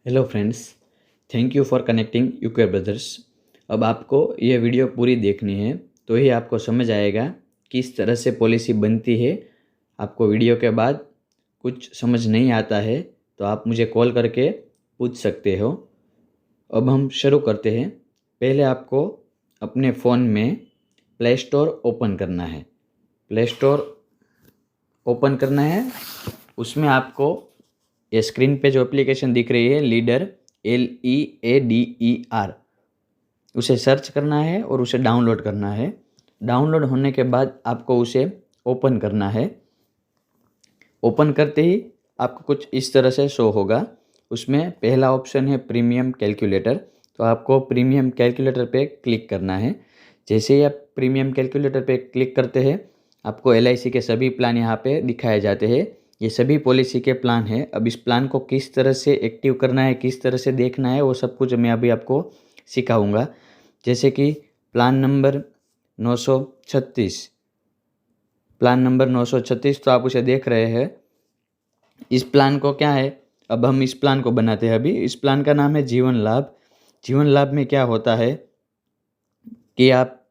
Hello friends, thank you for connecting UK brothers. अब आपको ये वीडियो पूरी देखनी है तो ही आपको समझ आएगा किस तरह से पॉलिसी बनती है। आपको वीडियो के बाद कुछ समझ नहीं आता है तो आप मुझे कॉल करके पूछ सकते हो। अब हम शुरू करते हैं। पहले आपको अपने फ़ोन में प्ले स्टोर ओपन करना है। प्ले स्टोर ओपन करना है, उसमें आपको ये स्क्रीन पे जो एप्लीकेशन दिख रही है लीडर, LEADER, उसे सर्च करना है और उसे डाउनलोड करना है। डाउनलोड होने के बाद आपको उसे ओपन करना है। ओपन करते ही आपको कुछ इस तरह से शो होगा। उसमें पहला ऑप्शन है प्रीमियम कैलकुलेटर, तो आपको प्रीमियम कैलकुलेटर पे क्लिक करना है। जैसे ही आप प्रीमियम कैलकुलेटर पे क्लिक करते हैं आपको LIC के सभी प्लान यहाँ पे दिखाए जाते हैं। ये सभी पॉलिसी के प्लान हैं। अब इस प्लान को किस तरह से एक्टिव करना है, किस तरह से देखना है, वो सब कुछ मैं अभी आपको सिखाऊंगा। जैसे कि प्लान नंबर 936, प्लान नंबर 936 तो आप उसे देख रहे हैं। इस प्लान को क्या है, अब हम इस प्लान को बनाते हैं। अभी इस प्लान का नाम है जीवन लाभ। जीवन लाभ में क्या होता है कि आप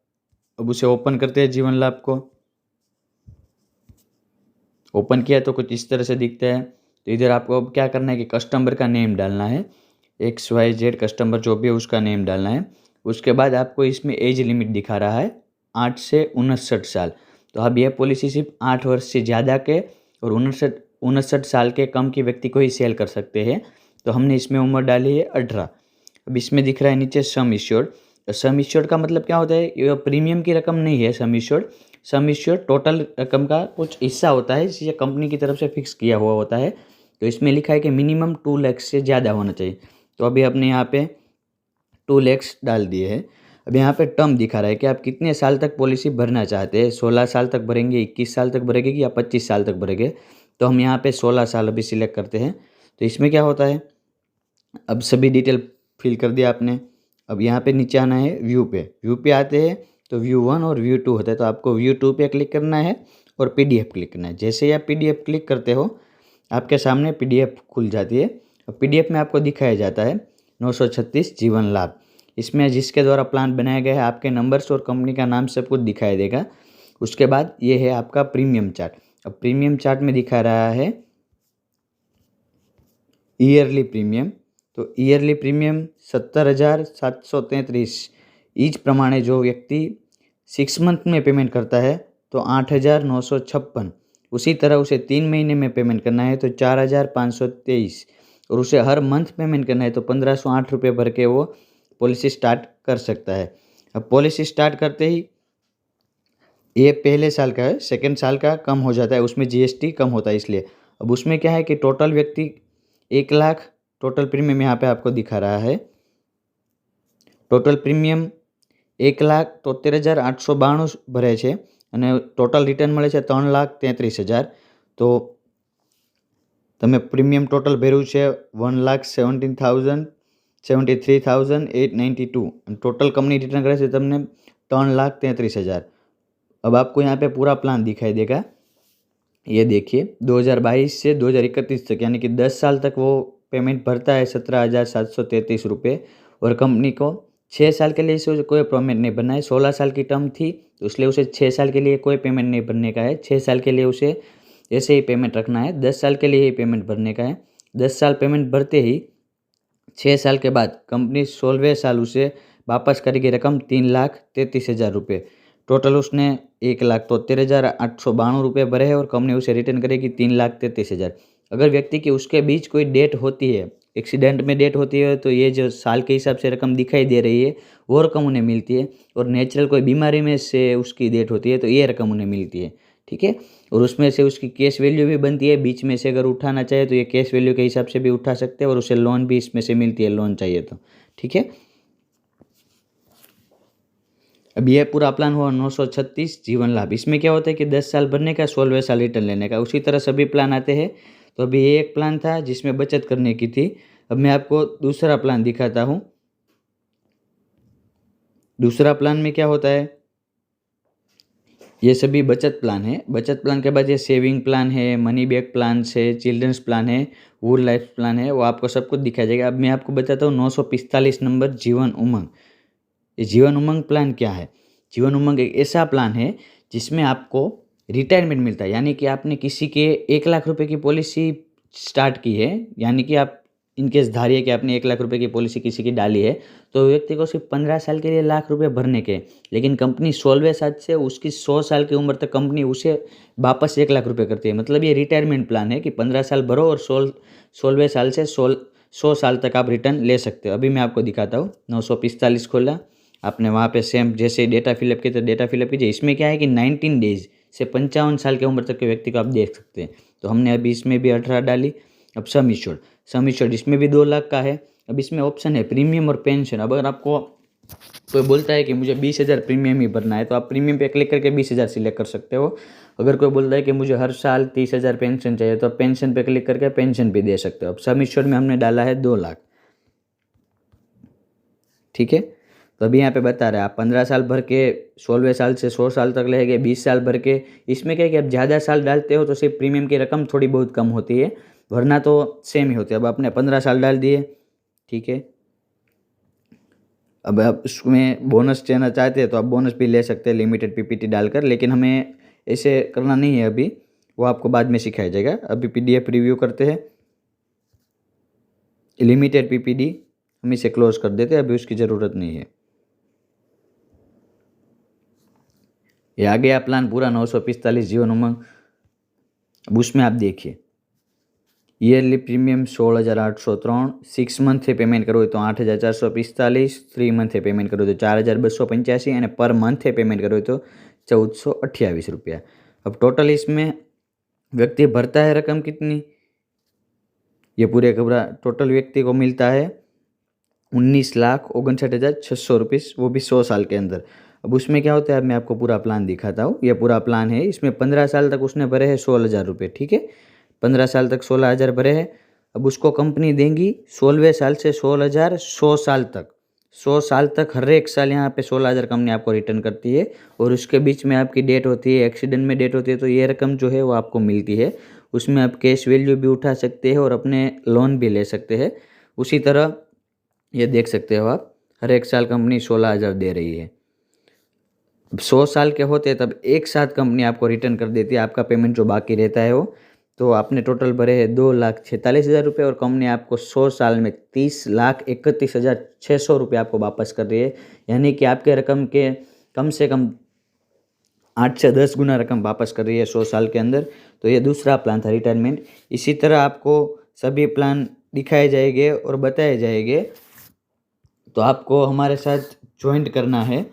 अब उसे ओपन करते हैं। जीवन लाभ को ओपन किया तो कुछ इस तरह से दिखता है। तो इधर आपको अब क्या करना है कि कस्टमर का नेम डालना है। XYZ कस्टमर जो भी है उसका नेम डालना है। उसके बाद आपको इसमें एज लिमिट दिखा रहा है 8 से 59 साल। तो अब यह पॉलिसी सिर्फ 8 वर्ष से ज़्यादा के और 59 साल के कम के व्यक्ति को ही सेल कर सकते हैं। तो हमने इसमें उम्र डाली है 18। अब इसमें दिख रहा है नीचे सम इश्योर्ड। सम इश्योर्ड का मतलब क्या होता है, ये प्रीमियम की रकम नहीं है। सम इश्योर्ड, सम इश्योर्ड टोटल रकम का कुछ हिस्सा होता है जिसे कंपनी की तरफ से फिक्स किया हुआ होता है। तो इसमें लिखा है कि मिनिमम 2 लाख से ज़्यादा होना चाहिए। तो अभी आपने यहाँ पे 2 लाख डाल दिए हैं। अब यहाँ पे टर्म दिखा रहा है कि आप कितने साल तक पॉलिसी भरना चाहते हैं। 16 साल तक भरेंगे, 21 साल तक भरेंगे या 25 साल तक भरेंगे। तो हम यहाँ पे 16 साल अभी सिलेक्ट करते हैं। तो इसमें क्या होता है, अब सभी डिटेल फिल कर दिया आपने। अब यहाँ पे नीचे आना है व्यू पे। व्यू पे आते हैं तो व्यू 1 और व्यू 2 होता है। तो आपको व्यू 2 पे क्लिक करना है और PDF क्लिक करना है। जैसे ही आप PDF क्लिक करते हो आपके सामने PDF खुल जाती है। और PDF में आपको दिखाया जाता है 936 जीवन लाभ। इसमें जिसके द्वारा प्लान बनाया गया है आपके नंबर्स और कंपनी का नाम सब कुछ दिखाई देगा। उसके बाद ये है आपका प्रीमियम चार्ट। अब प्रीमियम चार्ट में दिखा रहा है ईयरली प्रीमियम। तो ईयरली प्रीमियम 70,733। ईच प्रमाणे जो व्यक्ति 6 मंथ में पेमेंट करता है तो 8,956। उसी तरह उसे 3 महीने में पेमेंट करना है तो 4,523। और उसे हर मंथ पेमेंट करना है तो 1,508 रुपये भर के वो पॉलिसी स्टार्ट कर सकता है। अब पॉलिसी स्टार्ट करते ही ये पहले साल का है, सेकेंड साल का कम हो जाता है, उसमें GST कम होता है इसलिए। अब उसमें क्या है कि टोटल व्यक्ति 1 लाख टोटल प्रीमियम यहाँ पे आपको दिखा रहा है। टोटल प्रीमियम 1,73,892 ભરે છે અને ટોટલ રિટર્ન મળે છે 3,33,000। તો તમે પ્રીમિયમ ટોટલ ભર્યું છે 1,73,892 અને ટોટલ કંપની રિટર્ન કરે છે તમને 3,33,000। अब आपको यहाँ पे पूरा प्लान दिखाई देगा। ये देखिए 2022 से 2031 तक यानी कि 10 साल तक वो पेमेंट भरता है 17,733 रुपये। और कंपनी को 6 साल के लिए इसे कोई पेमेंट नहीं भरना है। 16 साल की टर्म थी तो इसलिए उसे 6 साल के लिए कोई पेमेंट नहीं भरने का है। 6 साल के लिए उसे ऐसे ही पेमेंट रखना है। 10 साल के लिए ही पेमेंट भरने का है। 10 साल पेमेंट भरते ही 6 साल के बाद कंपनी 16वें साल उसे वापस करेगी रकम 3,33,000 रुपये। टोटल उसने 1,73,892 रुपये भरे हैं और कंपनी उसे रिटर्न करेगी 3,33,000। अगर व्यक्ति की उसके बीच कोई डेट होती है, एक्सीडेंट में डेट होती है, तो ये जो साल के हिसाब से रकम दिखाई दे रही है वो रकम उन्हें मिलती है। और नेचुरल कोई बीमारी में से उसकी डेट होती है तो ये रकम उन्हें मिलती है। ठीक है। और उसमें से उसकी कैश वैल्यू भी बनती है। बीच में से अगर उठाना चाहे तो ये कैश वैल्यू के हिसाब से भी उठा सकते हैं और उसे लोन भी इसमें से मिलती है, लोन चाहिए तो। ठीक है। अब यह पूरा प्लान हुआ 936 जीवन लाभ। इसमें क्या होता है कि 10 साल भरने का, 16वें साल रिटर्न लेने का। उसी तरह सभी प्लान आते हैं। तो अभी ये एक प्लान था जिसमें बचत करने की थी। अब मैं आपको दूसरा प्लान दिखाता हूँ। दूसरा प्लान में क्या होता है, ये सभी बचत प्लान है। बचत प्लान के बाद ये सेविंग प्लान है, मनी बैक प्लान है, चिल्ड्रंस प्लान है, वूल लाइफ प्लान है, वो आपको सब कुछ दिखाया जाएगा। अब मैं आपको बताता हूँ 945 नंबर जीवन उमंग। ये जीवन उमंग प्लान क्या है? जीवन उमंग एक ऐसा प्लान है जिसमें आपको रिटायरमेंट मिलता है, यानी कि आपने किसी के 1 लाख रुपए की पॉलिसी स्टार्ट की है, यानी कि आप इनकेस धारिए कि आपने 1 लाख रुपए की पॉलिसी किसी की डाली है, तो व्यक्ति को सिर्फ 15 साल के लिए लाख रुपए भरने के, लेकिन कंपनी 16वें साल से उसकी 100 साल की उम्र तक कंपनी उसे वापस 1 लाख रुपए करती है। मतलब ये रिटायरमेंट प्लान है कि 15 साल भरो और 16वें साल से 100 साल तक आप रिटर्न ले सकते हो। अभी मैं आपको दिखाता हूँ। 945 खोला आपने, वहाँ पे सेम जैसे डेटा फिलअप किया तो डेटा फिलअप कीजिए। इसमें क्या है कि 19 डेज से 55 साल की उम्र तक के व्यक्ति को आप देख सकते हैं। तो हमने अभी इसमें भी 18 डाली। अब सम इंश्योर्ड इसमें भी 2 लाख का है। अब इसमें ऑप्शन है प्रीमियम और पेंशन। अब अगर आपको कोई बोलता है कि मुझे 20,000 प्रीमियम ही भरना है, तो आप प्रीमियम पे क्लिक करके 20,000 सिलेक्ट कर सकते हो। अगर कोई बोलता है कि मुझे हर साल 30,000 पेंशन चाहिए, तो आप पेंशन पे क्लिक करके पेंशन भी दे सकते हो। अब सम इंश्योर्ड में हमने डाला है 2 लाख। ठीक है, तो अभी यहाँ पे बता रहे हैं आप 15 साल भर के 16वें साल से 100 साल तक लेंगे, 20 साल भर के। इसमें क्या है कि आप ज़्यादा साल डालते हो तो सिर्फ प्रीमियम की रकम थोड़ी बहुत कम होती है, भरना तो सेम ही होता है। अब आपने 15 साल डाल दिए। ठीक है, अब आप उसमें बोनस लेना चाहते हैं तो आप बोनस भी ले सकते हैं लिमिटेड पीपीटी डालकर, लेकिन हमें ऐसे करना नहीं है अभी, वो आपको बाद में सिखाया जाएगा। अभी पीडीएफ रिव्यू करते हैं। लिमिटेड पीपीडी हम इसे क्लोज कर देते हैं, अभी उसकी ज़रूरत नहीं है। ये आ गया प्लान पूरा 945 जीवन उमंग। अब उसमें आप देखिए ईयरली प्रीमियम 16,803, 6 मंथ पेमेंट करो तो 8,445, 3 मंथ पेमेंट करो तो 4,285 અને पर मंथ पेमेंट करो तो 1,428 रुपया। अब टोटल इसमें व्यक्ति भरता है रकम कितनी, ये पूरे का पूरा टोटल व्यक्ति को मिलता है 19,59,600 रुपीज़, वो भी 100 साल के अंदर। अब उसमें क्या होता है, अब मैं आपको पूरा प्लान दिखाता हूँ। ये पूरा प्लान है, इसमें 15 साल तक उसने भरे हैं 16,000 रुपये। ठीक है, 15 साल तक 16,000 भरे हैं। अब उसको कंपनी देंगी 16वें साल से 16,000 100 साल तक, 100 साल तक हर एक साल यहाँ पे 16,000 कंपनी आपको रिटर्न करती है। और उसके बीच में आपकी डेट होती है, एक्सीडेंट में डेट होती है, तो ये रकम जो है वो आपको मिलती है। उसमें आप कैश वैल्यू भी उठा सकते हैं और अपने लोन भी ले सकते हैं। उसी तरह ये देख सकते हो आप, हर एक साल कंपनी 16,000 दे रही है। 100 साल के होते हैं तब एक साथ कंपनी आपको रिटर्न कर देती है आपका पेमेंट जो बाकी रहता है वो। तो आपने टोटल भरे हैं 2,46,000 रुपये और कंपनी आपको 100 साल में 30,31,600 रुपये आपको वापस कर रही है। यानी कि आपके रकम के कम से कम 8 से 10 गुना रकम वापस कर रही है 100 साल के अंदर। तो ये दूसरा प्लान था रिटायरमेंट। इसी तरह आपको सभी प्लान दिखाए जाएंगे और बताए जाएंगे। तो आपको हमारे साथ ज्वाइंट करना है।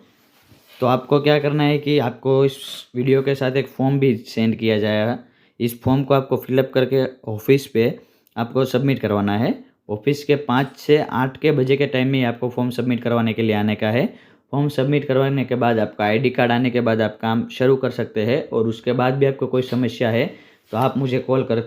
तो आपको क्या करना है कि आपको इस वीडियो के साथ एक फॉर्म भी सेंड किया जाएगा। इस फॉर्म को आपको फिलअप करके ऑफिस पे आपको सबमिट करवाना है। ऑफिस के 5 से 8 के बजे के टाइम में आपको फॉर्म सबमिट करवाने के लिए आने का है। फॉर्म सबमिट करवाने के बाद आपका आईडी कार्ड आने के बाद आप काम शुरू कर सकते हैं। और उसके बाद भी आपको कोई समस्या है तो आप मुझे कॉल कर